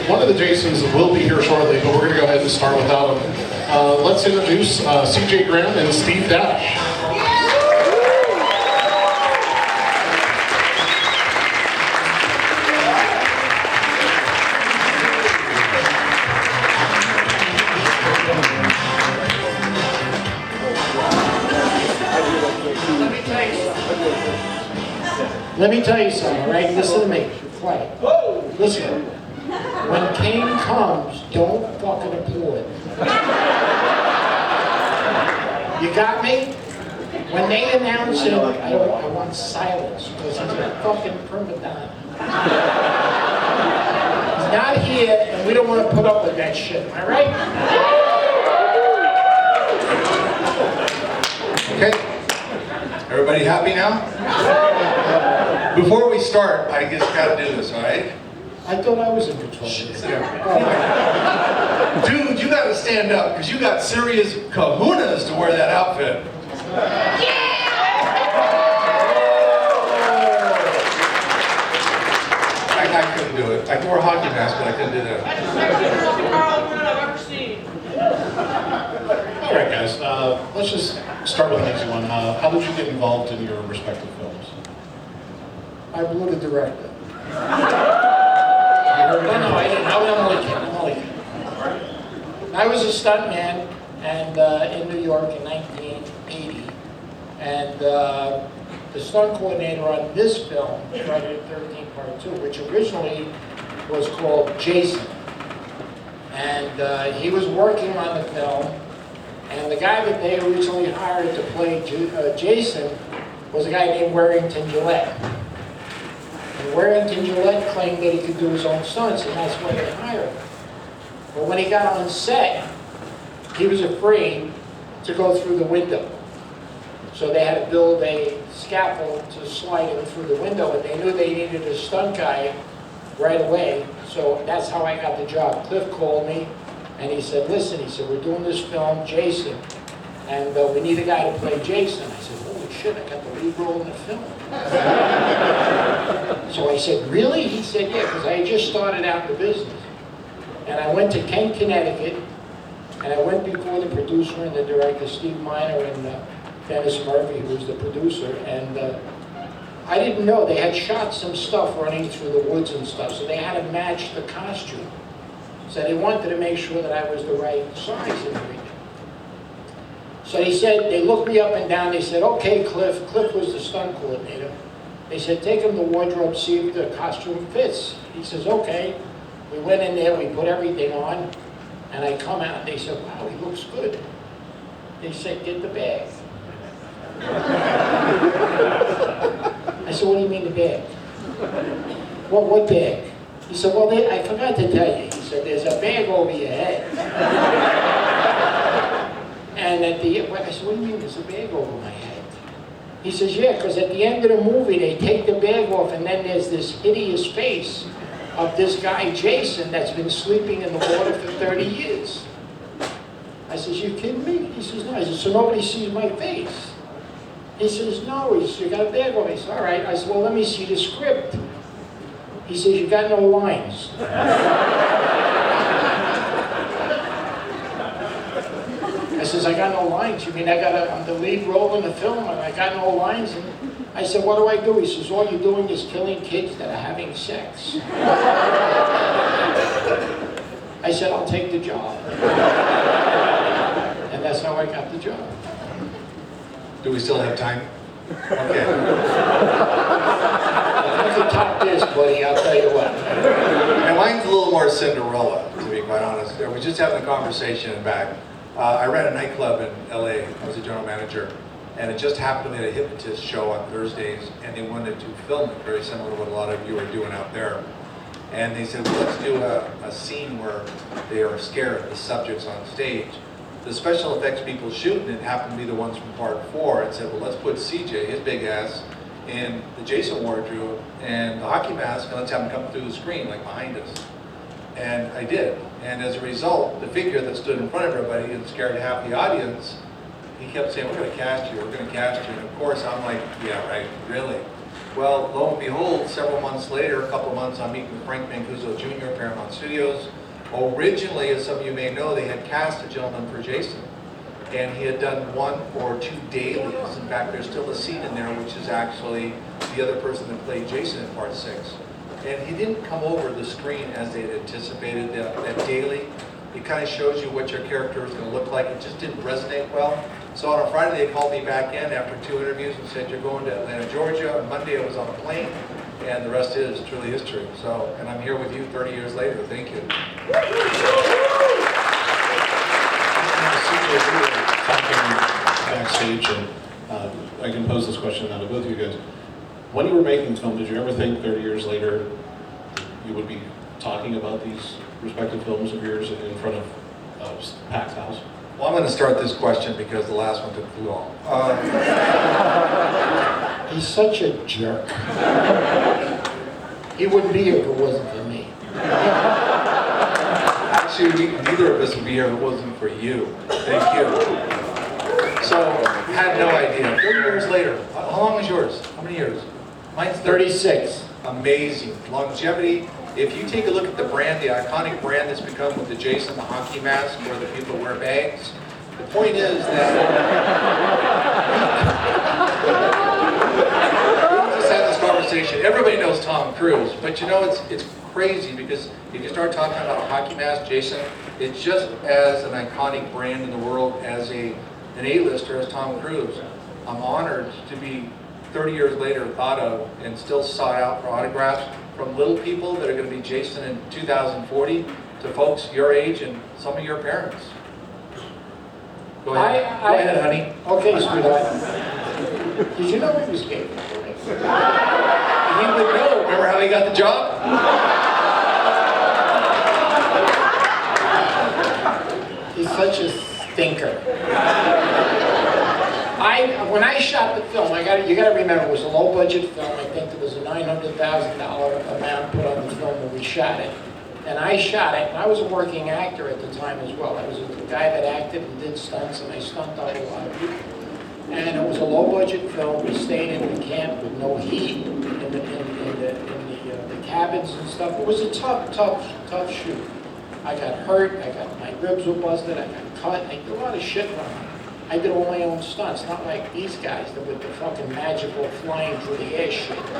One of the Jasons will be here shortly, but we're going to go ahead and start without him. Let's introduce R.C.J Graham and Steve Dash. Let me tell you something, all right? Listen to me. Quiet. Listen. When Kane comes, don't fucking applaud. You got me? When they announce him, I want silence because he's a fucking prima donna. He's not here, and we don't want to put up with that shit. Am I right? Okay. Everybody happy now? Before we start, I just gotta do this, all right? I thought I was in control. Dude, you gotta stand up, because you got serious kahunas to wear that outfit. I couldn't do it. I wore a hockey mask, but I couldn't do that. All right, guys. Let's just start with an easy one. How did you get involved in your respective films? I blew the director. You heard it? No, I didn't. I'm only kidding. I was a stuntman and in New York in 1980, and the stunt coordinator on this film, Friday the 13th Part 2, which originally was called Jason, and he was working on the film, and the guy that they originally hired to play Jason was a guy named Warrington Gillette. And Warrington Gillette claimed that he could do his own stunts, and that's why they hired him. But when he got on set, he was afraid to go through the window. So they had to build a scaffold to slide him through the window, and they knew they needed a stunt guy right away. So that's how I got the job. Cliff called me, and he said, listen, he said, we're doing this film, Jason, and we need a guy to play Jason. I said, holy shit, I got the lead role in the film. So I said, really? He said, yeah, because I had just started out in the business. And I went to Kent, Connecticut, and I went before the producer and the director, Steve Miner and Dennis Murphy, who was the producer, and I didn't know, they had shot some stuff running through the woods and stuff, so they had to match the costume. So they wanted to make sure that I was the right size and everything. So he said, they looked me up and down, they said, okay, Cliff was the stunt coordinator. They said, take him to wardrobe, see if the costume fits. He says, okay. We went in there, we put everything on, and I come out, and they said, wow, he looks good. They said, get the bag. I said, what do you mean the bag? What bag? He said, well, I forgot to tell you. He said, there's a bag over your head. And I said, what do you mean there's a bag over my head? He says, yeah, because at the end of the movie, they take the bag off, and then there's this hideous face of this guy, Jason, that's been sleeping in the water for 30 years. I says, you kidding me? He says, no. I said, so nobody sees my face? He says, no. He says, you got a bag on. I said, all right. I said, well, let me see the script. He says, you got no lines. I says, I got no lines. You mean I'm the lead role in the film and I got no lines? And I said, what do I do? He says, all you're doing is killing kids that are having sex. I said, I'll take the job. And that's how I got the job. Do we still have time? Okay. You can top this, buddy, I'll tell you what. And mine's a little more Cinderella, to be quite honest. We were just having a conversation in back. I ran a nightclub in LA. I was a general manager. And it just happened to be a hypnotist show on Thursdays, and they wanted to film it very similar to what a lot of you are doing out there. And they said, well, let's do a scene where they are scared, the subjects on stage. The special effects people shooting it happened to be the ones from part 4, and said, well, let's put CJ, his big ass, in the Jason wardrobe and the hockey mask, and let's have him come through the screen, like behind us. And I did. And as a result, the figure that stood in front of everybody and scared half the audience, he kept saying, we're going to cast you, we're going to cast you. And of course, I'm like, yeah, right, really? Well, lo and behold, several months later, a couple of months, I'm meeting with Frank Mancuso Jr. at Paramount Studios. Originally, as some of you may know, they had cast a gentleman for Jason, and he had done 1 or 2 dailies. In fact, there's still a scene in there which is actually the other person that played Jason in part 6. And he didn't come over the screen as they had anticipated. That daily, it kind of shows you what your character is going to look like. It just didn't resonate well. So on a Friday, they called me back in after 2 interviews and said, you're going to Atlanta, Georgia. On Monday, I was on a plane, and the rest is truly history. So, and I'm here with you 30 years later. Thank you. CJ, we were talking backstage, and I can pose this question now to both of you guys. When you were making the film, did you ever think 30 years later you would be talking about these respective films of yours in front of a packed house? Well, I'm going to start this question because the last one took too long. He's such a jerk. He wouldn't be here if it wasn't for me. Actually, neither of us would be here if it wasn't for you. Thank you. So, had no idea. 30 years later. How long is yours? How many years? Mine's 36. Amazing. Longevity. If you take a look at the brand, the iconic brand that's become with the Jason, the hockey mask, where the people wear bags, the point is that we just had this conversation. Everybody knows Tom Cruise, but you know, it's crazy because if you start talking about a hockey mask, Jason, it's just as an iconic brand in the world as an A-lister as Tom Cruise. I'm honored to be 30 years later thought of and still sought out for autographs from little people that are going to be Jason in 2040 to folks your age and some of your parents. Go ahead. Go ahead, honey. Okay, sweetheart. Did you know he was gay? He would know. Remember how he got the job? He's such a stinker. When I shot the film, you got to remember it was a low budget film. I think there was a $900,000 amount put on the film when we shot it. And I shot it, and I was a working actor at the time as well. I was a guy that acted and did stunts, and I stunt out a lot of people. And it was a low budget film. We stayed in the camp with no heat in the cabins and stuff. It was a tough shoot. I got hurt, my ribs were busted, I got cut, I did a lot of shit wrong. I did all my own stunts, not like these guys that with the fucking magical flying through the air shit. You know?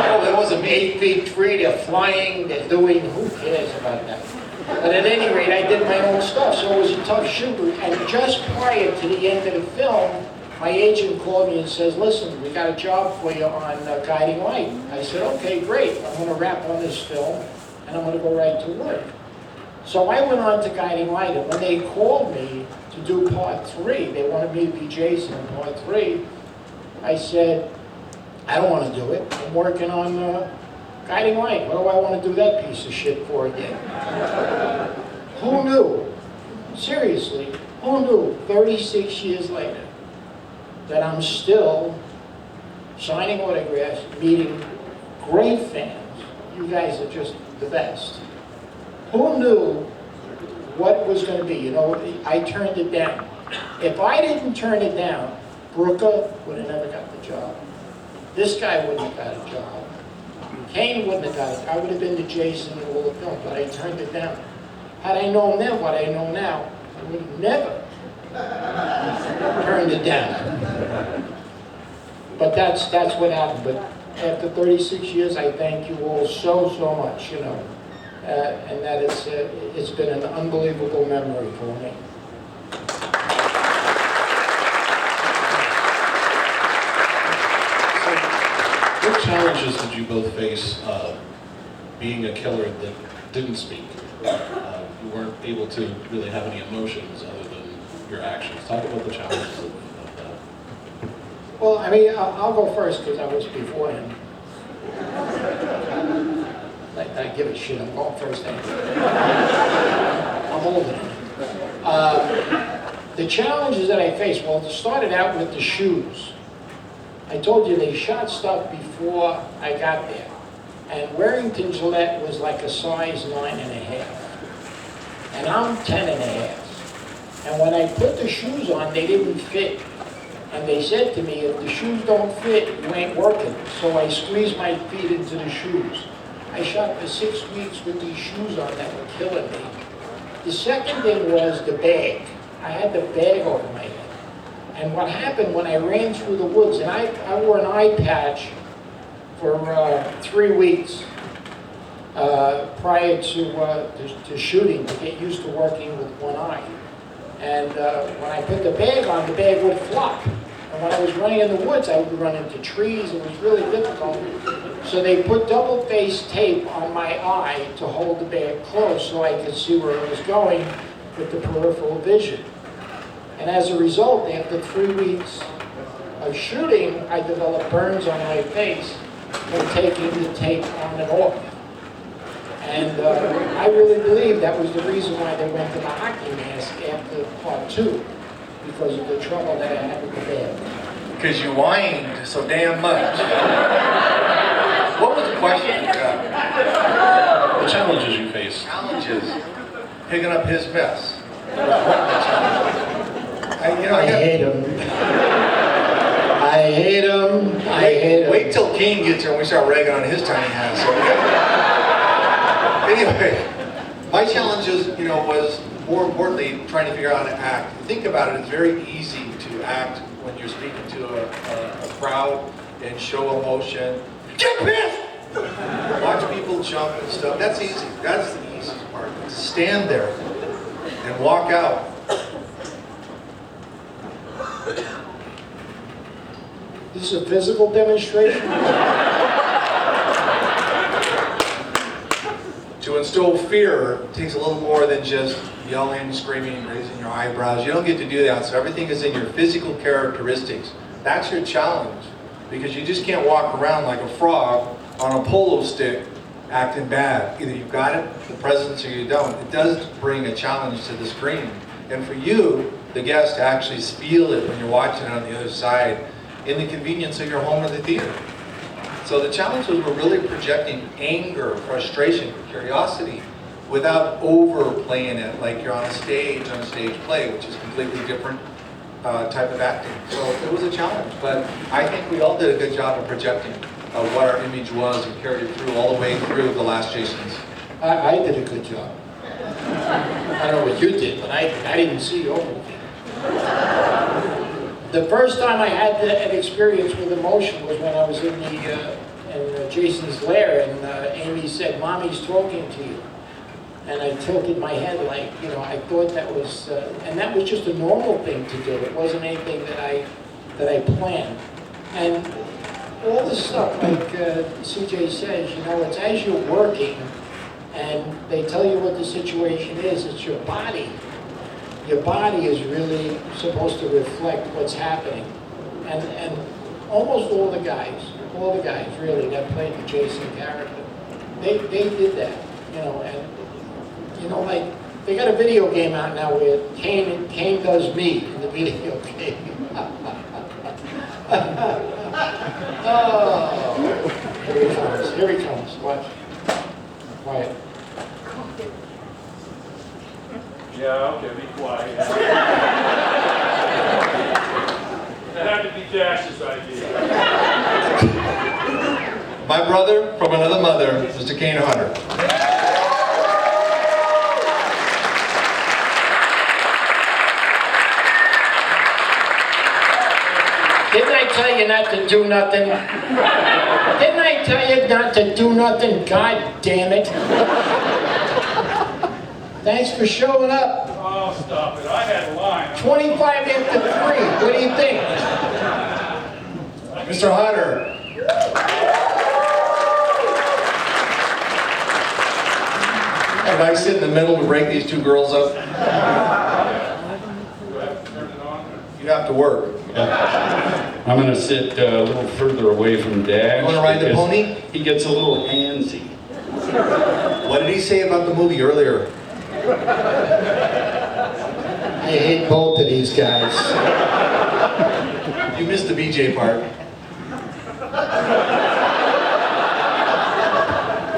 Oh, that wasn't 8 feet 3, they're flying, they're doing, who cares about that? But at any rate, I did my own stuff, so it was a tough shoot. And just prior to the end of the film, my agent called me and says, listen, we got a job for you on Guiding Light. I said, okay, great, I'm going to wrap on this film, and I'm going to go right to work. So I went on to Guiding Light, and when they called me to do part 3, they wanted me to be Jason in part 3, I said, I don't want to do it. I'm working on Guiding Light. What do I want to do that piece of shit for again? Who knew, seriously, who knew 36 years later that I'm still signing autographs, meeting great fans. You guys are just the best. Who knew what was going to be? You know, I turned it down. If I didn't turn it down, Brooker would have never got the job. This guy wouldn't have got a job. Kane wouldn't have got it. I would have been the Jason in all the film, but I turned it down. Had I known then what I know now, I would have never turned it down. But that's what happened. But after 36 years, I thank you all so much, you know. And that it's been an unbelievable memory for me. What challenges did you both face being a killer that didn't speak? You weren't able to really have any emotions other than your actions. Talk about the challenges of that. Well, I mean, I'll go first because I was before him. I give a shit. I'm going first. I'm older than him. The challenges that I faced, well, it started out with the shoes. I told you they shot stuff before I got there. And Warrington Gillette was like a size 9.5. And I'm 10.5. And when I put the shoes on, they didn't fit. And they said to me, if the shoes don't fit, you ain't working. So I squeezed my feet into the shoes. I shot for 6 weeks with these shoes on that were killing me. The second thing was the bag. I had the bag over my head. And what happened when I ran through the woods, and I wore an eye patch for 3 weeks prior to shooting, to get used to working with one eye. And when I put the bag on, the bag would flop. And when I was running in the woods, I would run into trees. It was really difficult. So they put double-faced tape on my eye to hold the bag closed so I could see where it was going with the peripheral vision. And as a result, after 3 weeks of shooting, I developed burns on my face from taking the tape on and off. And I really believe that was the reason why they went to the hockey mask after part 2, because of the trouble that I had with the bag. Because you whined so damn much. What was the question? The challenges you face. Challenges. Picking up his mess. I hate him. I hate him. I hate him. Wait till Kane gets here and we start ragging on his tiny hands. Anyway, my challenges, was more importantly trying to figure out how to act. Think about it, it's very easy to act when you're speaking to a crowd and show emotion. Get pissed! Watch people jump and stuff. That's easy. That's the easiest part. Stand there and walk out. This is a physical demonstration? To instill fear takes a little more than just yelling, screaming, raising your eyebrows. You don't get to do that, so everything is in your physical characteristics. That's your challenge, because you just can't walk around like a frog on a polo stick acting bad. Either you've got it, the presence, or you don't. It does bring a challenge to the screen. And for you, the guest, to actually feel it when you're watching it on the other side in the convenience of your home or the theater. So the challenge was we're really projecting anger, frustration, curiosity, without overplaying it like you're on a stage play, which is a completely different type of acting. So it was a challenge, but I think we all did a good job of projecting what our image was and carried it through all the way through the last Jason's. I did a good job. I don't know what you did, but I didn't see your movie. The first time I had an experience with emotion was when I was in Jason's lair, and Amy said, "Mommy's talking to you." And I tilted my head like, I thought that was, and that was just a normal thing to do. It wasn't anything that I planned. And all the stuff, like CJ says, it's as you're working and they tell you what the situation is, it's your body. Your body is really supposed to reflect what's happening. And almost all the guys really that played the Jason character, they did that, and like they got a video game out now where Kane does me in the video game. Oh, here he comes, watch. Quiet. Yeah, okay, be quiet. That had to be Dash's idea. My brother from another mother, Mr. Kane Hodder. Didn't I tell you not to do nothing? Didn't I tell you not to do nothing? God damn it. Thanks for showing up. Oh, stop it. I had a line. 25 after 3. What do you think? Mr. Hodder. Can I sit in the middle to break these two girls up? Do I have to turn it on? You have to work. I'm going to sit a little further away from Dash. You want to ride the because pony? He gets a little handsy. What did he say about the movie earlier? I hate both of these guys. You missed the BJ part.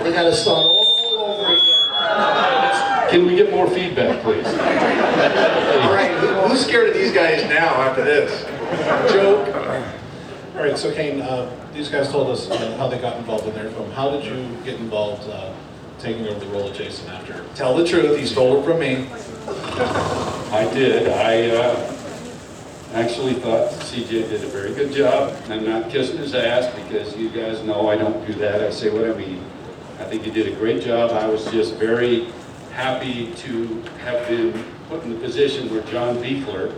We gotta start all over again. Can we get more feedback, please? All right, who's scared of these guys now after this? Joke. All right, so Kane, these guys told us how they got involved in their film. How did you get involved taking over the role of Jason after? Tell the truth, he stole it from me. I did. I actually thought CJ did a very good job. I'm not kissing his ass because you guys know I don't do that. I say what I mean. I think he did a great job. I was just very happy to have been put in the position where John Beekler,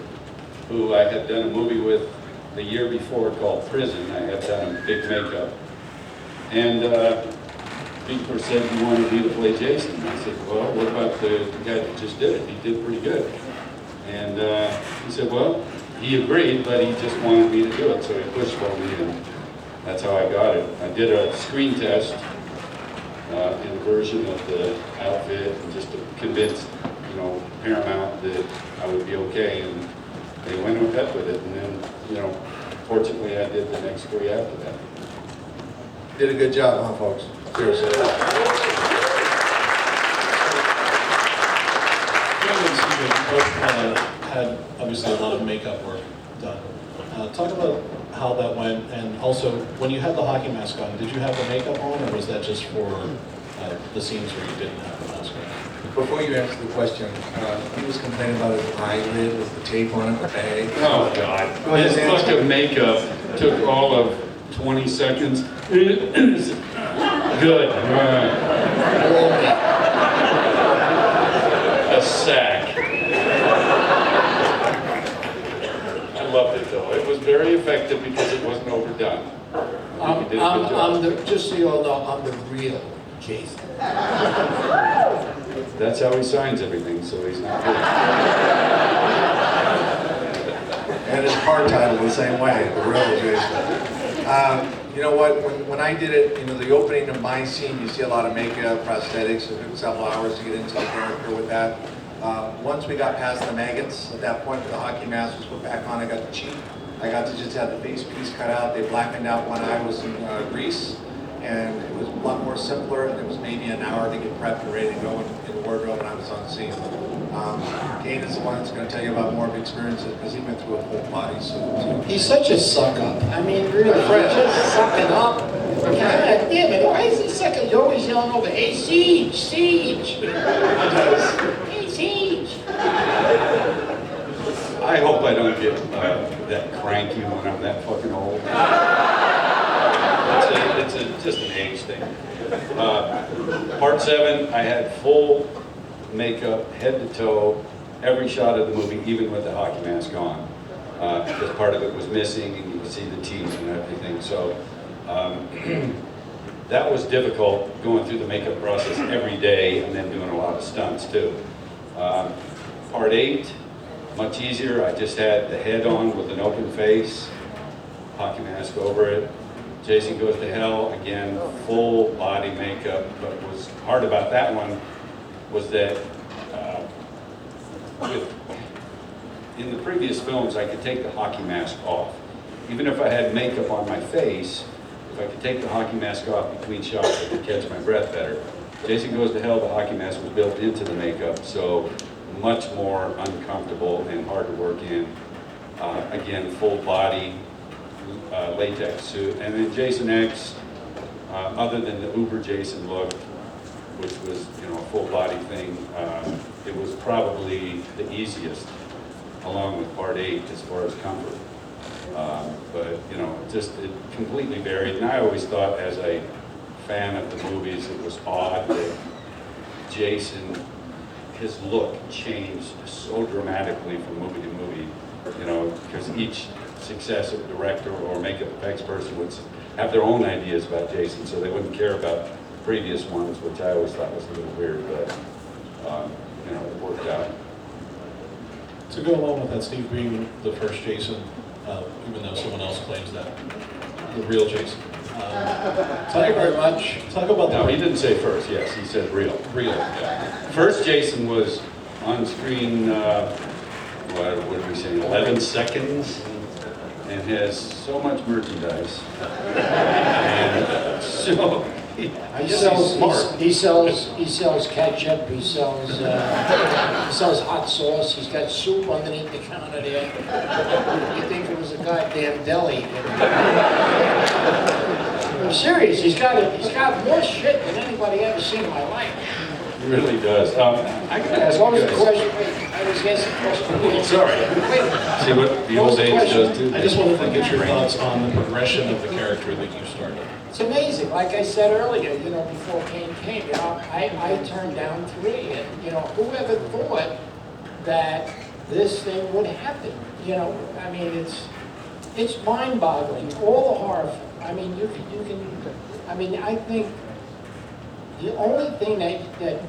who I had done a movie with the year before called Prison, I had done a big makeup. And Beekler said he wanted me to play Jason. I said, well, what about the guy that just did it? He did pretty good. And he said, well, he agreed, but he just wanted me to do it, so he pushed for me, and that's how I got it. I did a screen test in a version of the outfit, and just to convince, Paramount that I would be okay, and they went ahead with it, and then, fortunately I did the next 3 after that. Did a good job, huh, folks? Seriously. Kane and CJ, you both had obviously a lot of makeup work done. Talk about how that went, and also when you had the hockey mask on, did you have the makeup on, or was that just for the scenes where you didn't have the mask on? Before you answer the question, he was complaining about his eyelid with the tape on it, the bag. Oh, God. Go ahead, This Nancy. fucking makeup took all of 20 seconds. Good. A sack. I loved it, though. It was very effective because it wasn't overdone. I think you did a good job. Just so you all know, I'm the real Jason. That's how he signs everything, so he's not good. And his car title the same way, the real Jason. You know what, when I did it, the opening of my scene, you see a lot of makeup, prosthetics, it took several hours to get into the character with that. Once we got past the maggots, at that point the hockey mask was put back on, I got the cheek. I got to just have the face piece cut out. They blackened out one eye with some grease, and it was a lot more simpler, and it was maybe an hour to get prepped and ready to go in the wardrobe when I was on scene. Kane is the one that's going to tell you about more of experiences because he went through a full body suit. He's such a suck up. I mean, really, he's just sucking up. God damn it, why is he sucking? You're always yelling over, hey, Siege, Siege. Hey, Siege. I hope I don't get that cranky when I'm that fucking old. It's just an age thing. Part 7, I had full makeup, head to toe, every shot of the movie, even with the hockey mask on. Because part of it was missing, and you could see the teeth and everything. So that was difficult, going through the makeup process every day, and then doing a lot of stunts too. Part 8, much easier. I just had the head on with an open face, hockey mask over it. Jason Goes to Hell, again, full body makeup. But what was hard about that one was that in the previous films, I could take the hockey mask off. Even if I had makeup on my face, if I could take the hockey mask off between shots, I could catch my breath better. Jason Goes to Hell, the hockey mask was built into the makeup, so much more uncomfortable and hard to work in. Again, full body latex suit. And then Jason X, other than the Uber Jason look, which was a full body thing, it was probably the easiest, along with Part 8 as far as comfort. But it completely varied. And I always thought, as a fan of the movies, it was odd that Jason, his look changed so dramatically from movie to movie, because each successive director or makeup effects person would have their own ideas about Jason, so they wouldn't care about previous ones, which I always thought was a little weird, but it worked out. To go along with that, Steve, being the first Jason, even though someone else claims that, the real Jason. Thank you very much. Talk about No, that. he didn't say first, yes, he said real. Real, yeah. First Jason was on screen, what did we say, 11 seconds, and has so much merchandise, and so I guess he's smart. He sells ketchup, he sells hot sauce, he's got soup underneath the counter there. You think it was a goddamn deli. I'm serious, he's got more shit than anybody ever seen in my life. It really does. I gotta ask What was you the guys. question? Wait, I was asking the question. Sorry. Wait. See what the What was old the age question? does too? I just wanted to get your thoughts on the progression of the character that you started. It's amazing. Like I said earlier, before Kane came, I turned down 3, and whoever thought that this thing would happen? I mean, it's mind-boggling. All the horror. I mean, you can. I mean, I think the only thing that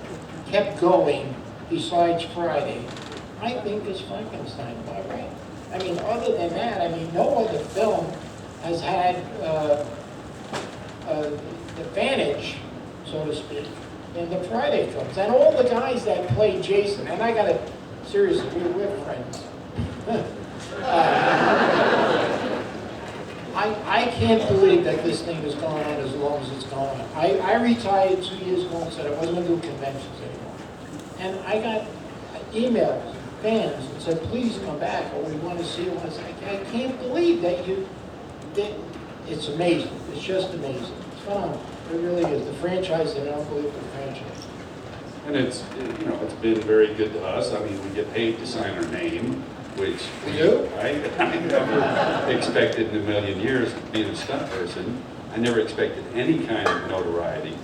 kept going besides Friday, I think, is Frankenstein. Am I right? I mean, other than that, I mean, no other film has had the advantage, so to speak, in the Friday films. And all the guys that played Jason, and I got to, seriously, we're friends. I can't believe that this thing is going on as long as it's going on. I retired 2 years ago and said I wasn't going to do conventions anymore. And I got emails, fans, that said, please come back, or we want to see you. I was like, I can't believe that it's amazing. It's just amazing. It's phenomenal. It really is. The franchise is an unbelievable franchise. And it's been very good to us. I mean, we get paid to sign our name, which We do? I never expected in a million years being a stunt person. I never expected any kind of notoriety.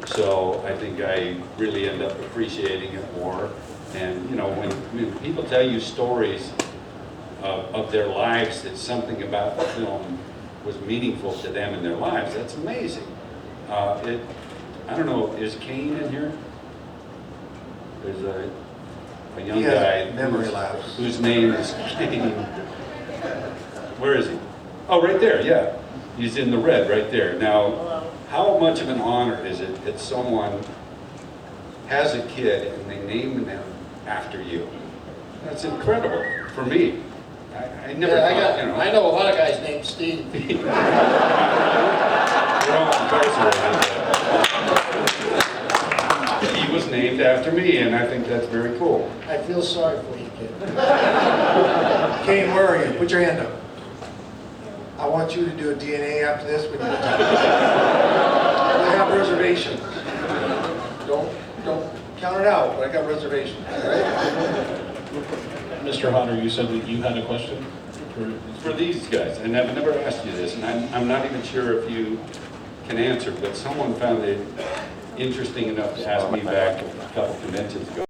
So I think I really end up appreciating it more. And when people tell you stories of their lives, that something about the film was meaningful to them in their lives, that's amazing. I don't know, is Kane in here? There's a young He has guy memory lapse. whose name is Kane. Where is he? Oh, right there, yeah. He's in the red right there. Now, how much of an honor is it that someone has a kid and they name them after you? That's incredible for me. I never thought, I know a lot of guys named Steve. We're all incarcerated. He was named after me, and I think that's very cool. I feel sorry for you, kid. Kane, where are you? Put your hand up. I want you to do a DNA after this when you're done. I have reservations. Don't count it out, but I got reservations, all right? Mr. Hodder, you said that you had a question? For these guys, and I've never asked you this, and I'm not even sure if you can answer, but someone found it interesting enough to ask me back a couple conventions ago.